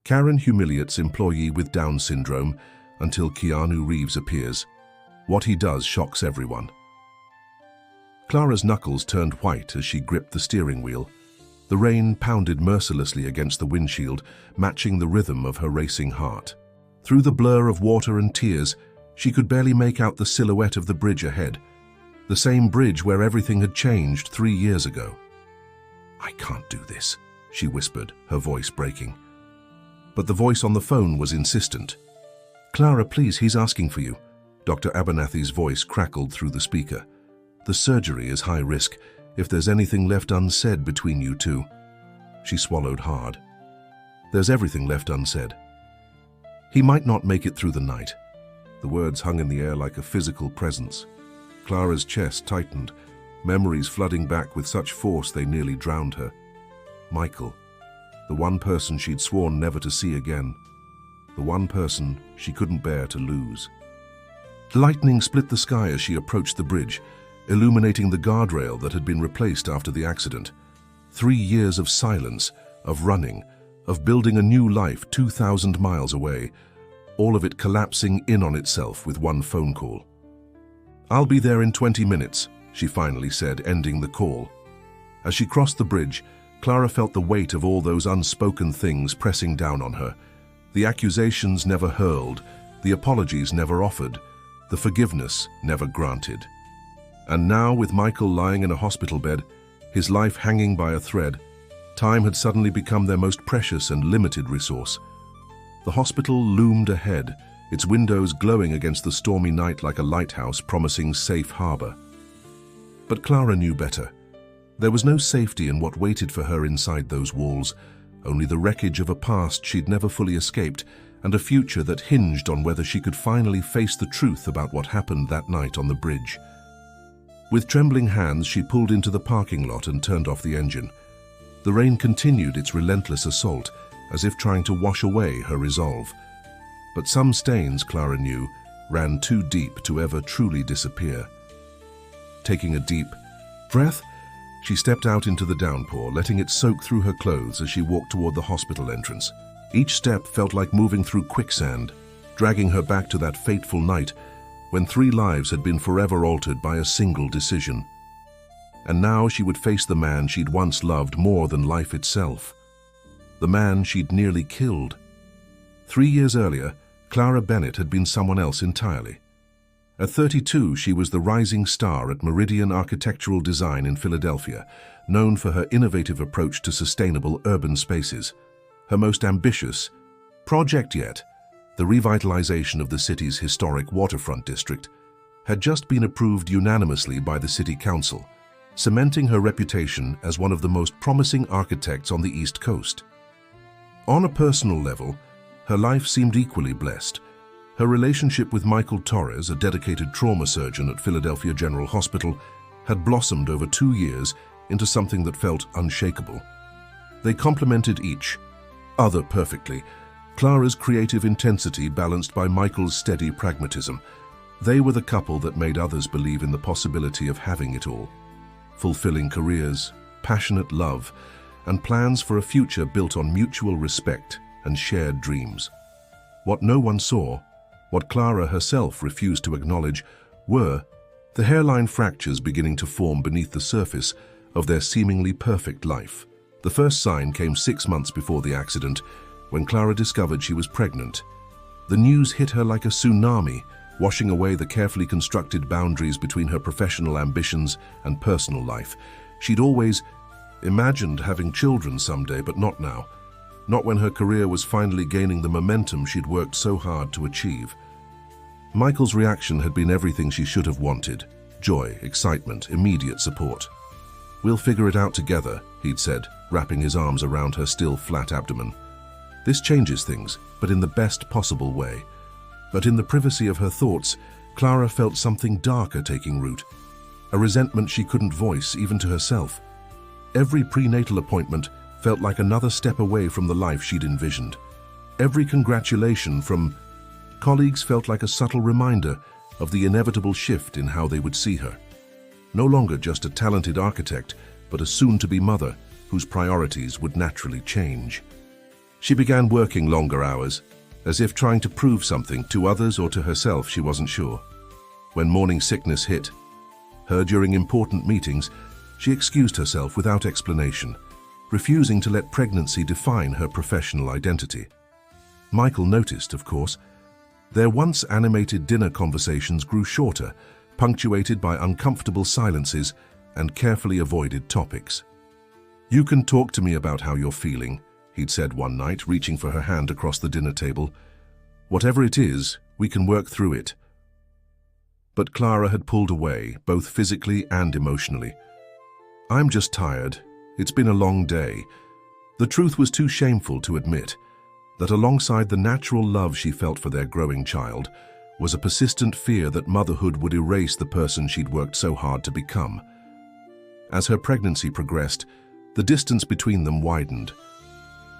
Karen humiliates employee with Down syndrome until Keanu Reeves appears. What he does shocks everyone. Clara's knuckles turned white as she gripped the steering wheel. The rain pounded mercilessly against the windshield, matching the rhythm of her racing heart. Through the blur of water and tears, she could barely make out the silhouette of the bridge ahead. The same bridge where everything had changed 3 years ago. "I can't do this," she whispered, her voice breaking. But the voice on the phone was insistent. "Clara, please, he's asking for you." Dr. Abernathy's voice crackled through the speaker. "The surgery is high risk. If there's anything left unsaid between you two." She swallowed hard. "There's everything left unsaid. He might not make it through the night." The words hung in the air like a physical presence. Clara's chest tightened, memories flooding back with such force they nearly drowned her. Michael, the one person she'd sworn never to see again. The one person she couldn't bear to lose. Lightning split the sky as she approached the bridge, illuminating the guardrail that had been replaced after the accident. 3 years of silence, of running, of building a new life 2,000 miles away, all of it collapsing in on itself with one phone call. "I'll be there in 20 minutes, she finally said, ending the call. As she crossed the bridge, Clara felt the weight of all those unspoken things pressing down on her. The accusations never hurled, the apologies never offered, the forgiveness never granted. And now, with Michael lying in a hospital bed, his life hanging by a thread, time had suddenly become their most precious and limited resource. The hospital loomed ahead, its windows glowing against the stormy night like a lighthouse promising safe harbor. But Clara knew better. There was no safety in what waited for her inside those walls, only the wreckage of a past she'd never fully escaped, and a future that hinged on whether she could finally face the truth about what happened that night on the bridge. With trembling hands, she pulled into the parking lot and turned off the engine. The rain continued its relentless assault, as if trying to wash away her resolve. But some stains, Clara knew, ran too deep to ever truly disappear. Taking a deep breath, she stepped out into the downpour, letting it soak through her clothes as she walked toward the hospital entrance. Each step felt like moving through quicksand, dragging her back to that fateful night when 3 lives had been forever altered by a single decision. And now she would face the man she'd once loved more than life itself. The man she'd nearly killed. 3 years earlier, Clara Bennett had been someone else entirely. At 32, she was the rising star at Meridian Architectural Design in Philadelphia, known for her innovative approach to sustainable urban spaces. Her most ambitious project yet, the revitalization of the city's historic waterfront district, had just been approved unanimously by the city council, cementing her reputation as one of the most promising architects on the East Coast. On a personal level, her life seemed equally blessed. Her relationship with Michael Torres, a dedicated trauma surgeon at Philadelphia General Hospital, had blossomed over 2 years into something that felt unshakable. They complemented each other perfectly, Clara's creative intensity balanced by Michael's steady pragmatism. They were the couple that made others believe in the possibility of having it all. Fulfilling careers, passionate love, and plans for a future built on mutual respect and shared dreams. What no one saw, what Clara herself refused to acknowledge, were the hairline fractures beginning to form beneath the surface of their seemingly perfect life. The first sign came 6 months before the accident, when Clara discovered she was pregnant. The news hit her like a tsunami, washing away the carefully constructed boundaries between her professional ambitions and personal life. She'd always imagined having children someday, but not now. Not when her career was finally gaining the momentum she'd worked so hard to achieve. Michael's reaction had been everything she should have wanted: joy, excitement, immediate support. "We'll figure it out together," he'd said, wrapping his arms around her still flat abdomen. "This changes things, but in the best possible way." But in the privacy of her thoughts, Clara felt something darker taking root, a resentment she couldn't voice even to herself. Every prenatal appointment felt like another step away from the life she'd envisioned. Every congratulation from colleagues felt like a subtle reminder of the inevitable shift in how they would see her. No longer just a talented architect, but a soon-to-be mother whose priorities would naturally change. She began working longer hours, as if trying to prove something to others or to herself, she wasn't sure. When morning sickness hit her during important meetings, she excused herself without explanation, refusing to let pregnancy define her professional identity. Michael noticed, of course. Their once animated dinner conversations grew shorter, punctuated by uncomfortable silences and carefully avoided topics. "You can talk to me about how you're feeling," he'd said one night, reaching for her hand across the dinner table. "Whatever it is, we can work through it." But Clara had pulled away, both physically and emotionally. "I'm just tired. It's been a long day." The truth was too shameful to admit, that alongside the natural love she felt for their growing child was a persistent fear that motherhood would erase the person she'd worked so hard to become. As her pregnancy progressed, the distance between them widened.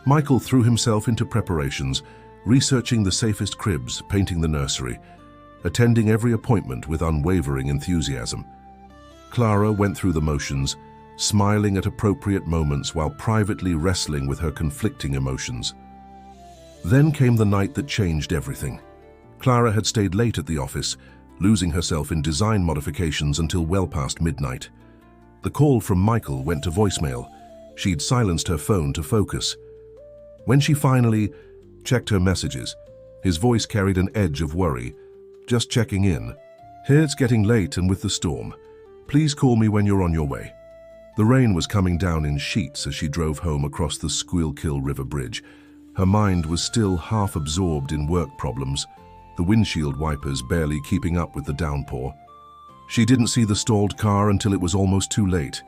Michael threw himself into preparations, researching the safest cribs, painting the nursery, attending every appointment with unwavering enthusiasm. Clara went through the motions, smiling at appropriate moments while privately wrestling with her conflicting emotions. Then came the night that changed everything. Clara had stayed late at the office, losing herself in design modifications until well past midnight. The call from Michael went to voicemail. She'd silenced her phone to focus. When she finally checked her messages, his voice carried an edge of worry. "Just checking in. Here it's getting late and with the storm. Please call me when you're on your way." The rain was coming down in sheets as she drove home across the Schuylkill River Bridge. Her mind was still half absorbed in work problems, the windshield wipers barely keeping up with the downpour. She didn't see the stalled car until it was almost too late.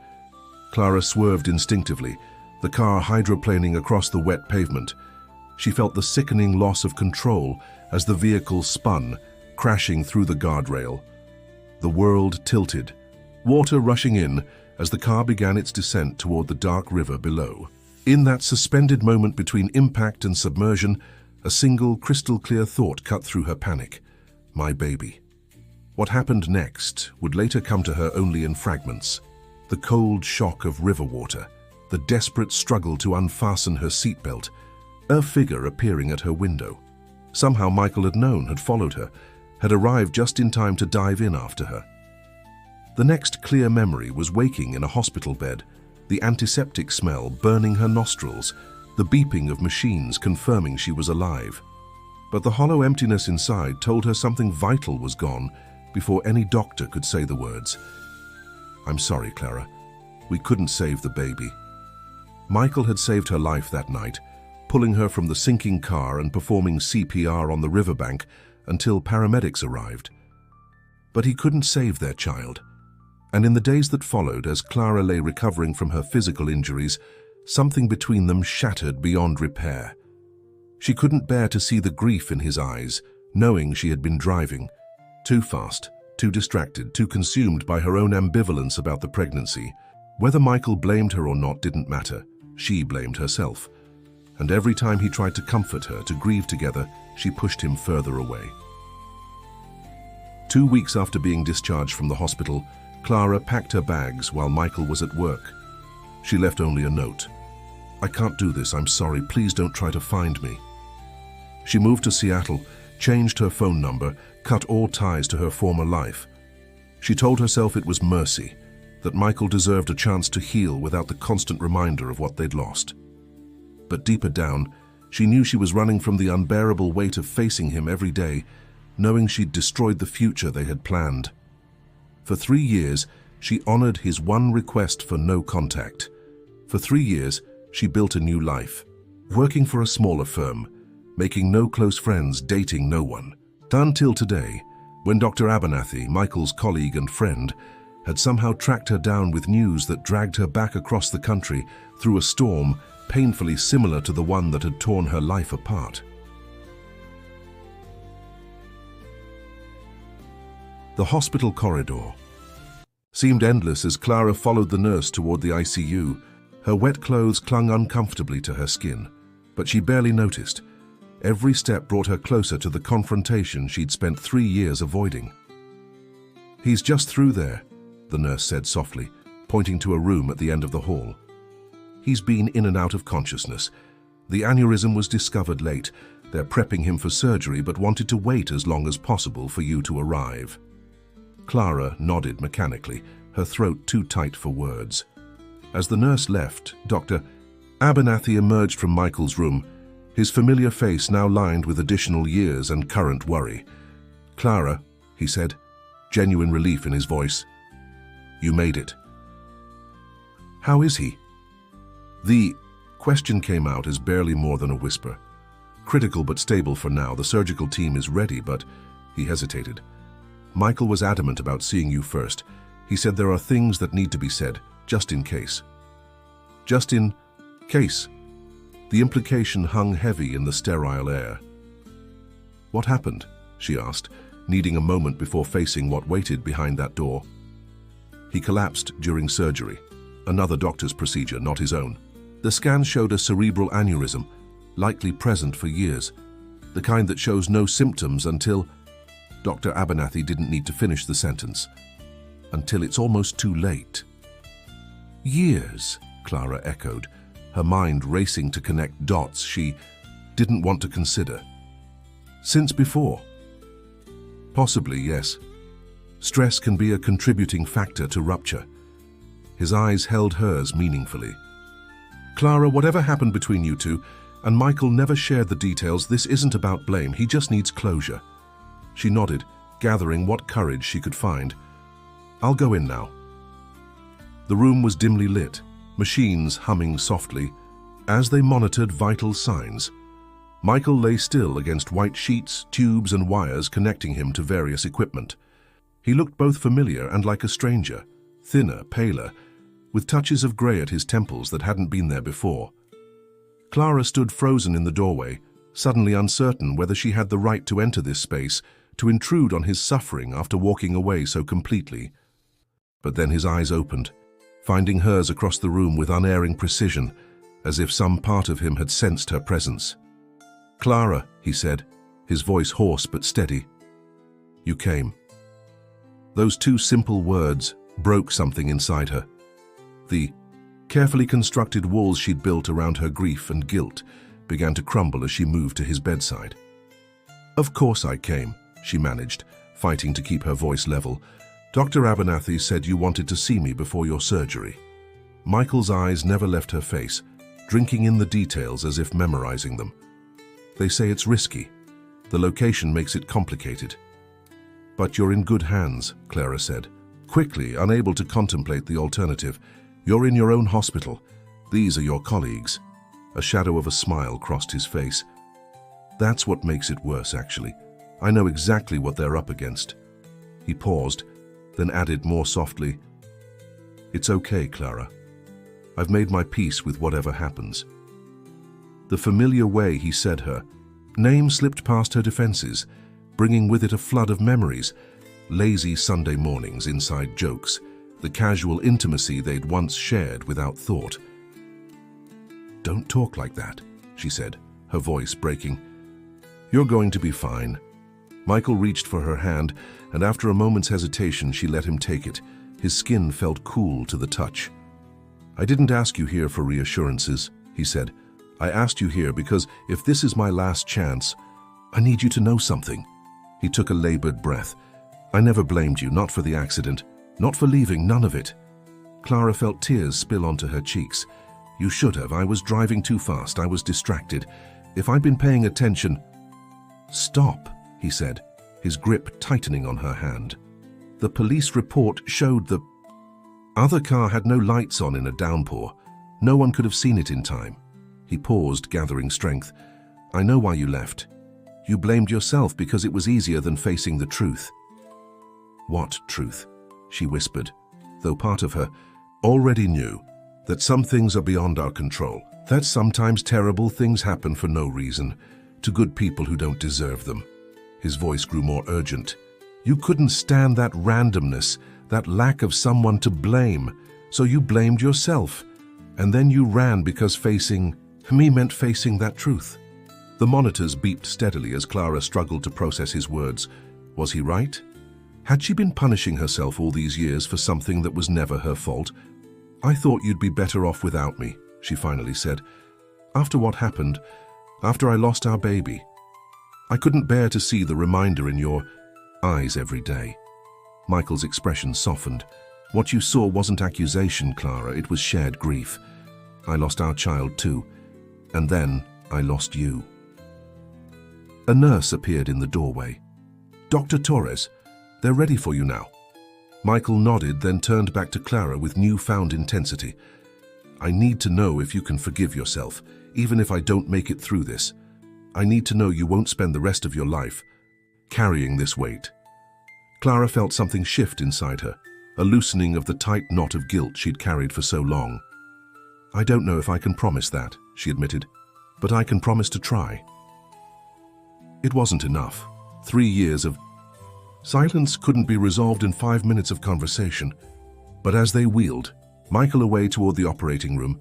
Clara swerved instinctively, the car hydroplaning across the wet pavement. She felt the sickening loss of control as the vehicle spun, crashing through the guardrail. The world tilted, water rushing in as the car began its descent toward the dark river below. In that suspended moment between impact and submersion, a single crystal-clear thought cut through her panic. My baby. What happened next would later come to her only in fragments. The cold shock of river water, the desperate struggle to unfasten her seatbelt, a figure appearing at her window. Somehow Michael had known, had followed her, had arrived just in time to dive in after her. The next clear memory was waking in a hospital bed, the antiseptic smell burning her nostrils, the beeping of machines confirming she was alive. But the hollow emptiness inside told her something vital was gone before any doctor could say the words. "I'm sorry, Clara. We couldn't save the baby." Michael had saved her life that night, pulling her from the sinking car and performing CPR on the riverbank until paramedics arrived. But he couldn't save their child. And in the days that followed, as Clara lay recovering from her physical injuries, something between them shattered beyond repair. She couldn't bear to see the grief in his eyes, knowing she had been driving. Too fast, too distracted, too consumed by her own ambivalence about the pregnancy. Whether Michael blamed her or not didn't matter. She blamed herself. And every time he tried to comfort her, to grieve together, she pushed him further away. 2 weeks after being discharged from the hospital, Clara packed her bags while Michael was at work. She left only a note. "I can't do this, I'm sorry, please don't try to find me." She moved to Seattle, changed her phone number, cut all ties to her former life. She told herself it was mercy, that Michael deserved a chance to heal without the constant reminder of what they'd lost. But deeper down, she knew she was running from the unbearable weight of facing him every day, knowing she'd destroyed the future they had planned. For 3 years, she honored his one request for no contact. For 3 years, she built a new life, working for a smaller firm, making no close friends, dating no one. Until today, when Dr. Abernathy, Michael's colleague and friend, had somehow tracked her down with news that dragged her back across the country through a storm painfully similar to the one that had torn her life apart. The hospital corridor seemed endless as Clara followed the nurse toward the ICU. Her wet clothes clung uncomfortably to her skin, but she barely noticed. Every step brought her closer to the confrontation she'd spent 3 years avoiding. "He's just through there," the nurse said softly, pointing to a room at the end of the hall. "He's been in and out of consciousness. The aneurysm was discovered late. They're prepping him for surgery but wanted to wait as long as possible for you to arrive." Clara nodded mechanically, her throat too tight for words. As the nurse left, Dr. Abernathy emerged from Michael's room, his familiar face now lined with additional years and current worry. "Clara," he said, genuine relief in his voice. "You made it." "How is he?" The question came out as barely more than a whisper. "Critical but stable for now. The surgical team is ready, but..." He hesitated. "Michael was adamant about seeing you first. He said there are things that need to be said, just in case." "Just in case?" The implication hung heavy in the sterile air. "What happened?" she asked, needing a moment before facing what waited behind that door. "He collapsed during surgery. Another doctor's procedure, not his own. The scan showed a cerebral aneurysm, likely present for years. The kind that shows no symptoms until..." Dr. Abernathy didn't need to finish the sentence. "Until it's almost too late." "Years," Clara echoed, her mind racing to connect dots she didn't want to consider. "Since before?" "Possibly, yes. Stress can be a contributing factor to rupture." His eyes held hers meaningfully. "Clara, whatever happened between you two, and Michael never shared the details, this isn't about blame, he just needs closure." She nodded, gathering what courage she could find. "I'll go in now." The room was dimly lit, machines humming softly, as they monitored vital signs. Michael lay still against white sheets, tubes and wires connecting him to various equipment. He looked both familiar and like a stranger, thinner, paler, with touches of grey at his temples that hadn't been there before. Clara stood frozen in the doorway, suddenly uncertain whether she had the right to enter this space, to intrude on his suffering after walking away so completely. But then his eyes opened, finding hers across the room with unerring precision, as if some part of him had sensed her presence. "Clara," he said, his voice hoarse but steady. "You came." Those two simple words broke something inside her. The carefully constructed walls she'd built around her grief and guilt began to crumble as she moved to his bedside. "Of course I came," she managed, fighting to keep her voice level. "Dr. Abernathy said you wanted to see me before your surgery." Michael's eyes never left her face, drinking in the details as if memorizing them. "They say it's risky. The location makes it complicated." "But you're in good hands," Clara said, quickly, unable to contemplate the alternative. "You're in your own hospital. These are your colleagues." A shadow of a smile crossed his face. "That's what makes it worse, actually. I know exactly what they're up against." He paused, then added more softly, "It's okay, Clara. I've made my peace with whatever happens." The familiar way he said her name slipped past her defenses, bringing with it a flood of memories, lazy Sunday mornings, inside jokes, the casual intimacy they'd once shared without thought. "Don't talk like that," she said, her voice breaking. "You're going to be fine." Michael reached for her hand, and after a moment's hesitation, she let him take it. His skin felt cool to the touch. "I didn't ask you here for reassurances," he said. "I asked you here because if this is my last chance, I need you to know something." He took a labored breath. "I never blamed you, not for the accident, not for leaving, none of it." Clara felt tears spill onto her cheeks. "You should have. I was driving too fast. I was distracted. If I'd been paying attention..." "Stop," he said, his grip tightening on her hand. "The police report showed the other car had no lights on in a downpour. No one could have seen it in time." He paused, gathering strength. "I know why you left. You blamed yourself because it was easier than facing the truth." "What truth?" she whispered, though part of her already knew that some things are beyond our control, that sometimes terrible things happen for no reason, to good people who don't deserve them. His voice grew more urgent. "You couldn't stand that randomness, that lack of someone to blame, so you blamed yourself. And then you ran because facing me meant facing that truth." The monitors beeped steadily as Clara struggled to process his words. Was he right? Had she been punishing herself all these years for something that was never her fault? "I thought you'd be better off without me," she finally said. After what happened, after I lost our baby, I couldn't bear to see the reminder in your eyes every day. Michael's expression softened. What you saw wasn't accusation, Clara, it was shared grief. I lost our child too, and then I lost you. A nurse appeared in the doorway. Dr. Torres, they're ready for you now. Michael nodded, then turned back to Clara with newfound intensity. I need to know if you can forgive yourself, even if I don't make it through this. I need to know you won't spend the rest of your life carrying this weight. Clara felt something shift inside her, a loosening of the tight knot of guilt she'd carried for so long. I don't know if I can promise that, she admitted, but I can promise to try. It wasn't enough. 3 years of silence couldn't be resolved in 5 minutes of conversation. But as they wheeled Michael away toward the operating room,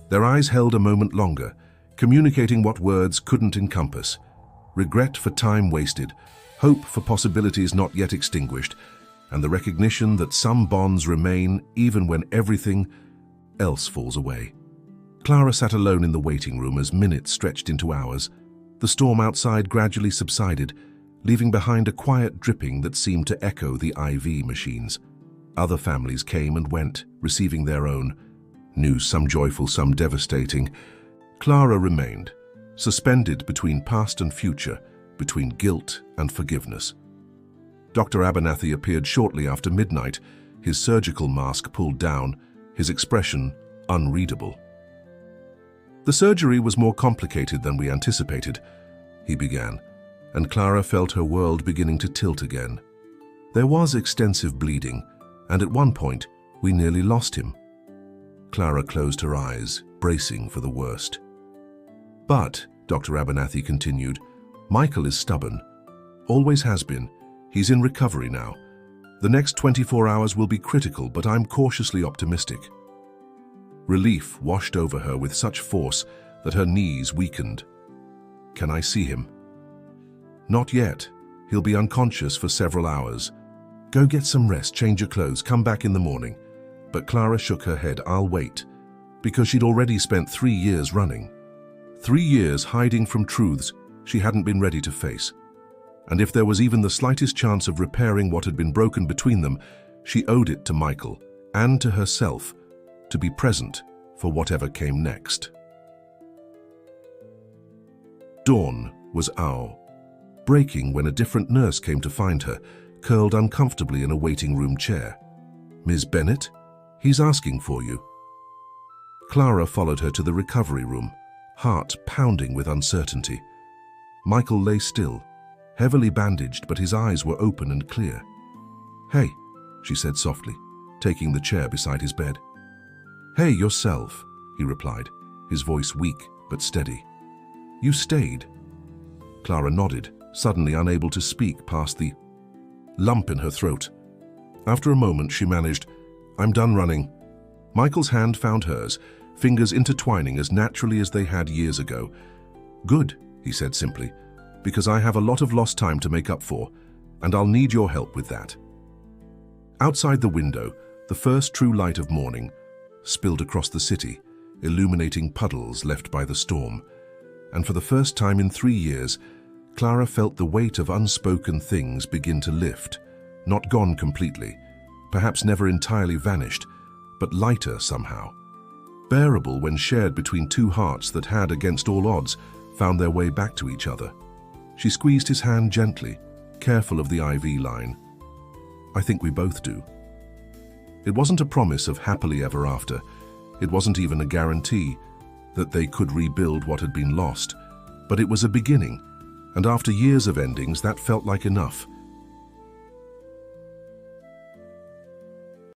their eyes held a moment longer, communicating what words couldn't encompass. Regret for time wasted, hope for possibilities not yet extinguished, and the recognition that some bonds remain even when everything else falls away. Clara sat alone in the waiting room as minutes stretched into hours. The storm outside gradually subsided, leaving behind a quiet dripping that seemed to echo the IV machines. Other families came and went, receiving their own news, some joyful, some devastating. Clara remained, suspended between past and future, between guilt and forgiveness. Dr. Abernathy appeared shortly after midnight, his surgical mask pulled down, his expression unreadable. The surgery was more complicated than we anticipated, he began, and Clara felt her world beginning to tilt again. There was extensive bleeding, and at one point, we nearly lost him. Clara closed her eyes, bracing for the worst. But, Dr. Abernathy continued, Michael is stubborn. Always has been. He's in recovery now. The next 24 hours will be critical, but I'm cautiously optimistic. Relief washed over her with such force that her knees weakened. Can I see him? Not yet. He'll be unconscious for several hours. Go get some rest, change your clothes, come back in the morning. But Clara shook her head. I'll wait. Because she'd already spent 3 years running. 3 years hiding from truths she hadn't been ready to face. And if there was even the slightest chance of repairing what had been broken between them, she owed it to Michael and to herself to be present for whatever came next. Dawn was breaking when a different nurse came to find her, curled uncomfortably in a waiting room chair. Ms. Bennett, he's asking for you. Clara followed her to the recovery room, heart pounding with uncertainty. Michael lay still, heavily bandaged, but his eyes were open and clear. Hey, she said softly, taking the chair beside his bed. Hey, yourself, he replied, his voice weak but steady. You stayed. Clara nodded, suddenly unable to speak past the lump in her throat. After a moment, she managed, I'm done running. Michael's hand found hers, fingers intertwining as naturally as they had years ago. Good, he said simply, because I have a lot of lost time to make up for, and I'll need your help with that. Outside the window, the first true light of morning spilled across the city, illuminating puddles left by the storm. And for the first time in 3 years, Clara felt the weight of unspoken things begin to lift, not gone completely, perhaps never entirely vanished, but lighter somehow. Bearable when shared between two hearts that had, against all odds, found their way back to each other. She squeezed his hand gently, careful of the IV line. I think we both do. It wasn't a promise of happily ever after. It wasn't even a guarantee that they could rebuild what had been lost. But it was a beginning, and after years of endings, that felt like enough.